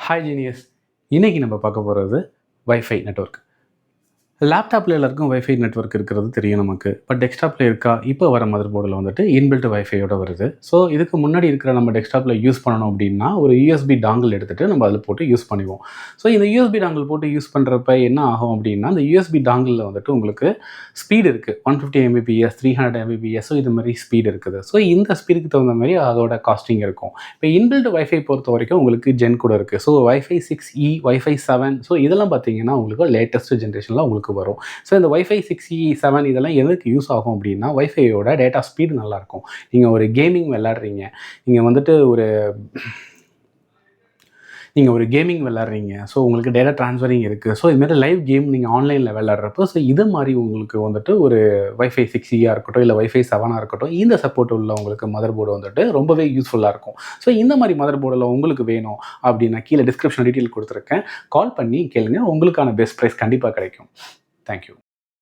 Hi genius. இன்னைக்கு நம்ம பார்க்க போகிறது வைஃபை நெட்வொர்க். லேப்டாப்பில் எல்லாருக்கும் வைஃபை நெட்வொர்க் இருக்கிறது தெரியும் நமக்கு. பட் டெஸ்க்டாப்பில் இருக்கா? இப்போ வர மதர் போர்டில் வந்துட்டு இன்பில்ட் வைஃபையோட வருது. ஸோ இதுக்கு முன்னாடி இருக்கிற நம்ம டெஸ்க்டாப்பில் யூஸ் பண்ணணும் அப்படின்னா ஒரு யூஎஸ்பி டாங்கிள் எடுத்துகிட்டு நம்ம அதில் போட்டு யூஸ் பண்ணுவோம். ஸோ இந்த யூஎஸ்பி டாங்கிள் போட்டு யூஸ் பண்ணுறப்ப என்ன ஆகும் அப்படின்னா, இந்த யூஎஸ்பி டாங்கிளில் வந்துட்டு உங்களுக்கு ஸ்பீடு இருக்குது. 150 Mbps, 300 Mbps. ஸோ இது மாதிரி ஸ்பீடு இருக்குது. ஸோ இந்த ஸ்பீடுக்கு தகுந்த மாதிரி அதோட காஸ்டிங் இருக்கும். இப்போ இன்பில்ட் வைஃபை பொறுத்த வரைக்கும் உங்களுக்கு ஜென் கூட இருக்குது. So wifi 6E, wifi 7. So இதெல்லாம் பார்த்தீங்கன்னா உங்களுக்கு லேட்டஸ்ட் ஜென்ரேஷனில் உங்களுக்கு வரும். ஸோ இந்த வைஃபை 6E, 7 இதெல்லாம் எதுக்கு யூஸ் ஆகும் அப்படின்னா, வைஃபையோட டேட்டா ஸ்பீடு நல்லாயிருக்கும். நீங்கள் ஒரு கேமிங் விளையாடுறீங்க, நீங்கள் வந்துட்டு நீங்கள் ஒரு கேமிங் விளையாடுறீங்க. ஸோ உங்களுக்கு டேட்டா ட்ரான்ஸ்ஃபரிங் இருக்குது. ஸோ இதுமாதிரி லைவ் கேம் நீங்கள் ஆன்லைனில் விளையாடுறப்போ ஸோ இது மாதிரி உங்களுக்கு வந்துட்டு ஒரு வைஃபை 6E இருக்கட்டும், இல்லை வைஃபை 7 இருக்கட்டும், இந்த சப்போர்ட் உள்ள உங்களுக்கு மதர் போர்டு வந்துட்டு ரொம்பவே யூஸ்ஃபுல்லாக இருக்கும். ஸோ இந்த மாதிரி மதர் போர்டில் உங்களுக்கு வேணும் அப்படின்னா கீழே டிஸ்கிரிப்ஷன் டீட்டெயில் கொடுத்துருக்கேன். கால் பண்ணி கேளுங்க. உங்களுக்கான பெஸ்ட் ப்ரைஸ் கண்டிப்பாக கிடைக்கும். தேங்க்யூ.